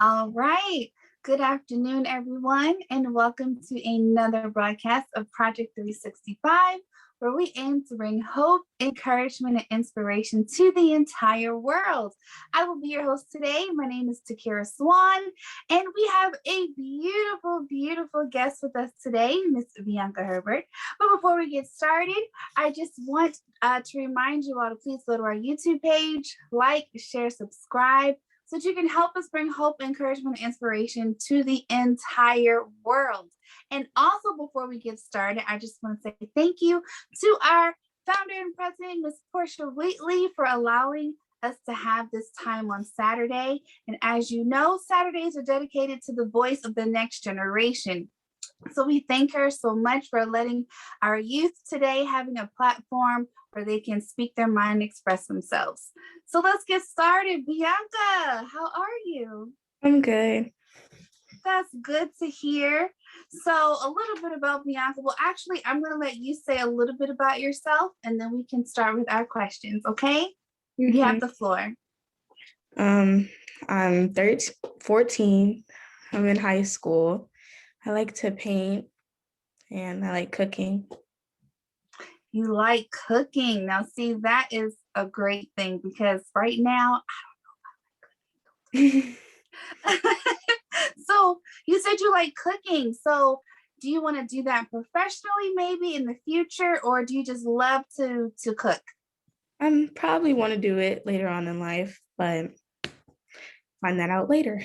All right. Good afternoon, everyone, and welcome to another broadcast of Project 365, where we aim to bring hope, encouragement, and inspiration to the entire world. I will be your host today. My name is Takira Swan, and we have a beautiful, beautiful guest with us today, Miss Bianca Herbert. But before we get started, I just want to remind you all to please go to our YouTube page, like, share, subscribe, so that you can help us bring hope, encouragement, and inspiration to the entire world. And also, before we get started, I just want to say thank you to our founder and president, Ms. Portia Wheatley, for allowing us to have this time on Saturday. And as you know, Saturdays are dedicated to the voice of the next generation. So we thank her so much for letting our youth today having a platform where they can speak their mind and express themselves. So let's get started. Bianca, how are you? I'm good. That's good to hear. So a little bit about Bianca. Well, actually, I'm going to let you say a little bit about yourself, and then we can start with our questions, okay? You have the floor. I'm 14. I'm in high school. I like to paint and I like cooking. You like cooking. Now, see, that is a great thing because right now, I don't know about cooking. So you said you like cooking. So do you want to do that professionally maybe in the future, or do you just love to cook? I probably want to do it later on in life, but find that out later.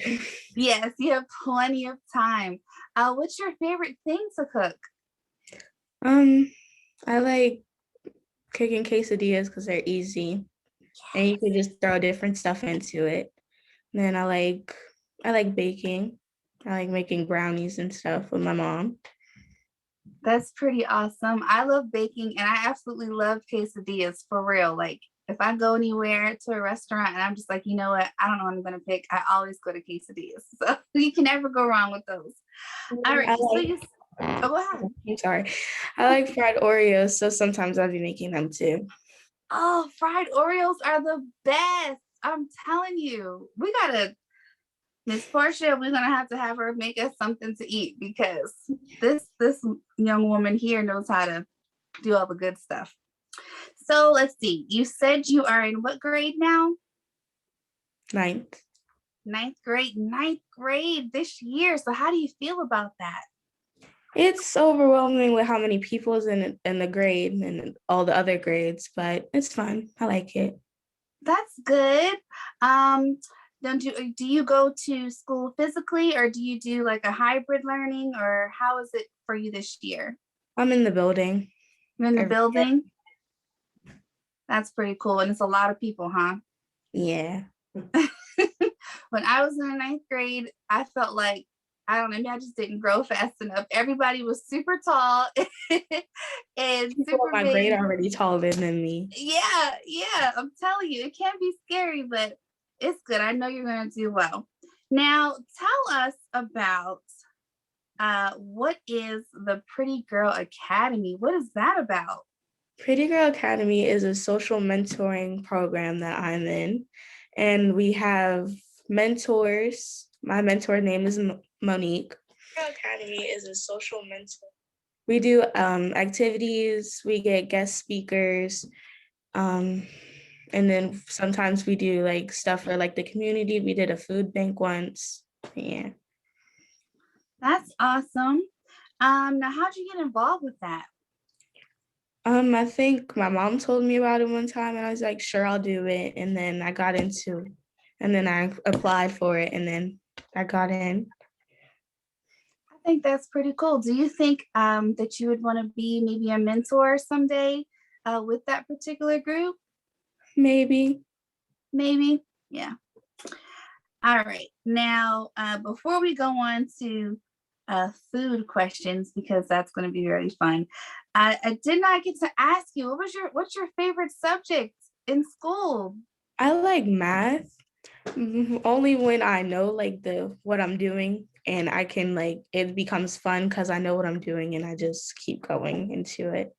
Yes, you have plenty of time. What's your favorite thing to cook? I like cooking quesadillas because they're easy, and you can just throw different stuff into it. And then I like baking. I like making brownies and stuff with my mom. That's pretty awesome. I love baking, and I absolutely love quesadillas for real. Like if I go anywhere to a restaurant and I'm just like, you know what, I don't know what I'm gonna pick, I always go to quesadillas. So you can never go wrong with those. All right. Go ahead. I'm sorry. I like fried Oreos, so sometimes I'll be making them too. Oh, fried Oreos are the best. I'm telling you, we gotta, Miss Portia, we're gonna have her make us something to eat because this young woman here knows how to do all the good stuff. So let's see. You said you are in what grade now? Ninth. Ninth grade this year. So how do you feel about that? It's overwhelming with how many people's in the grade and all the other grades, but it's fun. I like it. That's good. Do you go to school physically, or do you do like a hybrid learning, or how is it for you this year? I'm in the building. You're in the building? That's pretty cool. And it's a lot of people, huh? Yeah. When I was in the ninth grade, I felt like, I don't know, maybe I just didn't grow fast enough. Everybody was super tall and People super in my big. grade are already taller than me. Yeah. I'm telling you, it can be scary, but it's good. I know you're going to do well. Now, tell us about what is the Pretty Girl Academy? What is that about? Pretty Girl Academy is a social mentoring program that I'm in, and we have mentors. My mentor name is Monique. Pretty Girl Academy is a social mentor. We do activities, we get guest speakers, and then sometimes we do like stuff for like the community. We did a food bank once. Yeah. That's awesome. Now how'd you get involved with that? I think my mom told me about it one time and I was like, sure, I'll do it. And then I applied for it and then I got in. I think that's pretty cool. Do you think that you would want to be maybe a mentor someday with that particular group? Maybe. Yeah. All right. Now, before we go on to food questions, because that's going to be very fun, I did not get to ask you, what's your favorite subject in school? I like math only when I know like what I'm doing and I can like it becomes fun because I know what I'm doing and I just keep going into it.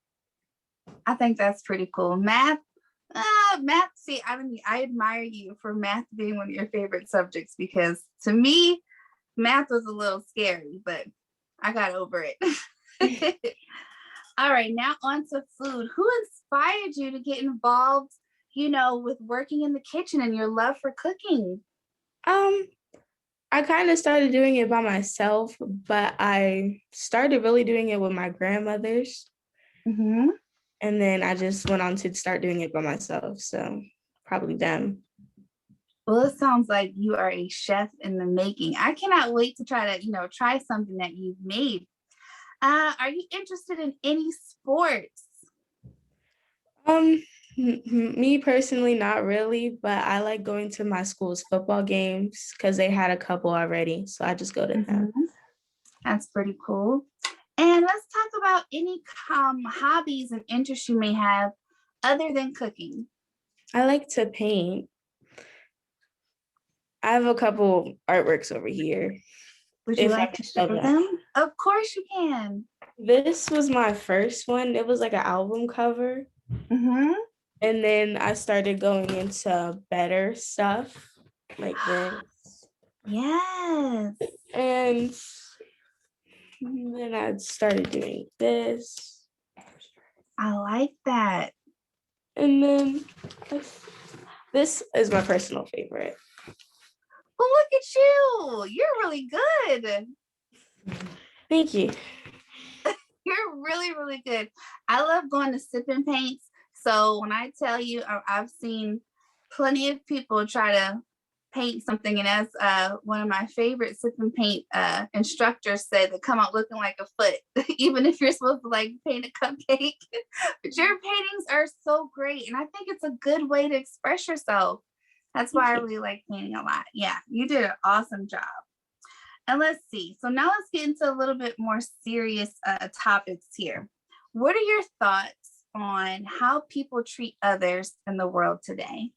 I think that's pretty cool. Math, see, I admire you for math being one of your favorite subjects, because to me, math was a little scary, but I got over it. All right, now on to food. Who inspired you to get involved, with working in the kitchen and your love for cooking? Um, I kind of started doing it by myself, but I started really doing it with my grandmothers. Mm-hmm. And then I just went on to start doing it by myself. So probably them. Well, it sounds like you are a chef in the making. I cannot wait to try something that you've made. Are you interested in any sports? Um, Me personally, not really, but I like going to my school's football games because they had a couple already. So I just go to them. Mhm. That's pretty cool. And let's talk about any hobbies and interests you may have other than cooking. I like to paint. I have a couple artworks over here, Would you if I like to can show show them. them? Of course you can. This was my first one. It was like an album cover. Mm-hmm. And then I started going into better stuff like this. Yes. And then I started doing this. I like that. And then this is my personal favorite. Well, look at you. You're really good. Thank you. You're really, really good. I love going to sip and paints. So when I tell you, I've seen plenty of people try to paint something, and as one of my favorite sip and paint instructors said, they come out looking like a foot, even if you're supposed to like paint a cupcake. But your paintings are so great, and I think it's a good way to express yourself. That's why I really like painting a lot. Yeah, you did an awesome job. And let's see. So now let's get into a little bit more serious topics here. What are your thoughts on how people treat others in the world today?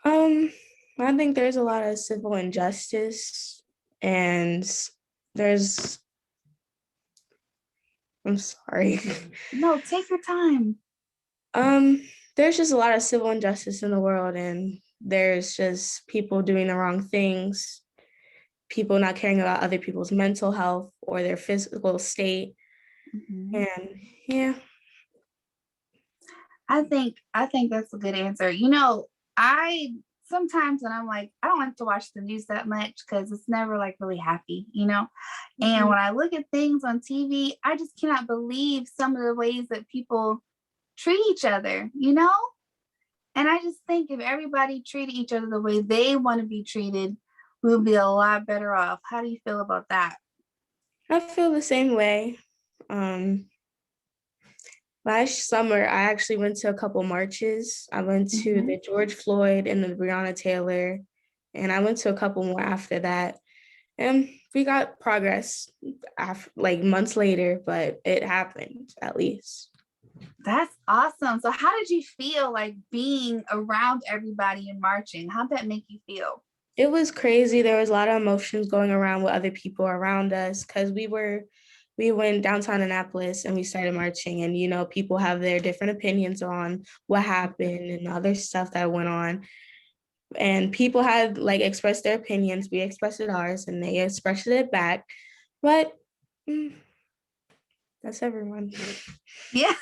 I think there's a lot of civil injustice, and there's I'm sorry. No, take your time. There's just a lot of civil injustice in the world, and there's just people doing the wrong things, people not caring about other people's mental health or their physical state. Mhm. And yeah. I think that's a good answer. I sometimes when I'm like, I don't like to watch the news that much because it's never like really happy. And when I look at things on TV, I just cannot believe some of the ways that people treat each other. And I just think if everybody treated each other the way they want to be treated, we would be a lot better off. How do you feel about that? I feel the same way. Um, Last summer, I actually went to a couple marches. I went to Mhm. the George Floyd and the Breonna Taylor, and I went to a couple more after that. And we got progress like months later, but it happened at least. That's awesome. So how did you feel like being around everybody and marching? How'd that make you feel? It was crazy. There was a lot of emotions going around with other people around us because we went downtown Annapolis and we started marching, and people have their different opinions on what happened and other stuff that went on, and people had like expressed their opinions. We expressed ours and they expressed it back, but that's everyone. Yeah.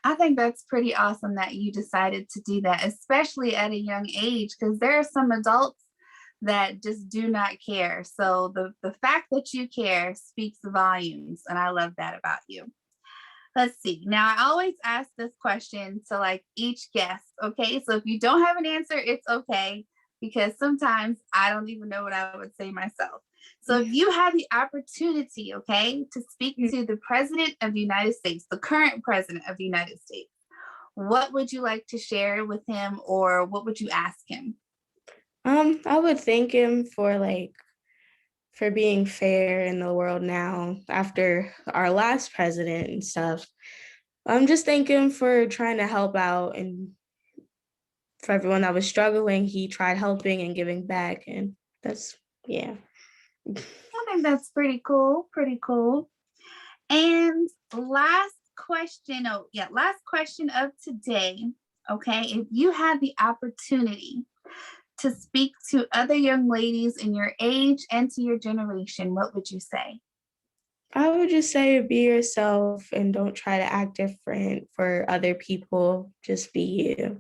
I think that's pretty awesome that you decided to do that, especially at a young age, because there are some adults that just do not care. So the fact that you care speaks volumes, and I love that about you. Let's see. Now, I always ask this question to like each guest. Okay. So if you don't have an answer, it's okay, because sometimes I don't even know what I would say myself. So if you had the opportunity, okay, to speak to the president of the United States, the current president of the United States, what would you like to share with him, or what would you ask him? I would thank him for being fair in the world now after our last president and stuff. I'm just thank him for trying to help out, and for everyone that was struggling, he tried helping and giving back, and that's yeah. I think that's pretty cool. Pretty cool. And last question. Oh, yeah. Last question of today. Okay, if you had the opportunity to speak to other young ladies in your age and to your generation, what would you say? I would just say be yourself and don't try to act different for other people. Just be you.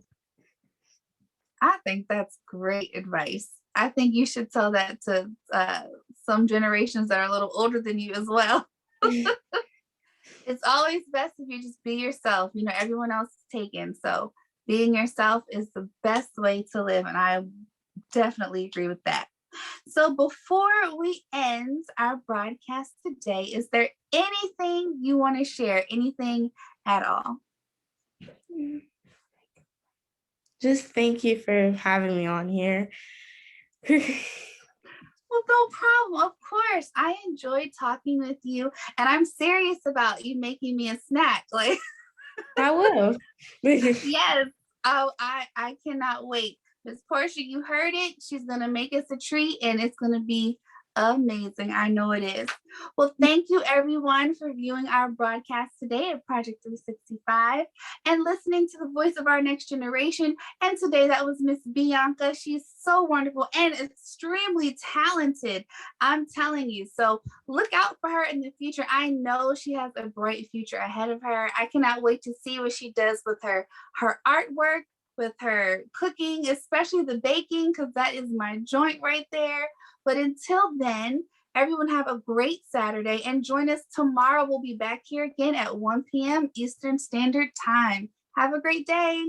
I think that's great advice. I think you should tell that to some generations that are a little older than you as well. It's always best if you just be yourself. You know, everyone else is taken. So being yourself is the best way to live. And I definitely agree with that. So before we end our broadcast today, is there anything you want to share? Anything at all? Just thank you for having me on here. Well, no problem. Of course. I enjoyed talking with you. And I'm serious about you making me a snack. Like, I will. yes. Oh, I cannot wait. Miss Portia, you heard it. She's gonna make us a treat and it's gonna be amazing. I know it is. Well, thank you everyone for viewing our broadcast today at Project 365 and listening to the voice of our next generation. And today that was Miss Bianca. She's so wonderful and extremely talented. I'm telling you. So look out for her in the future. I know she has a bright future ahead of her. I cannot wait to see what she does with her artwork, with her cooking, especially the baking, because that is my joint right there. But until then, everyone have a great Saturday and join us tomorrow. We'll be back here again at 1 p.m. Eastern Standard Time. Have a great day.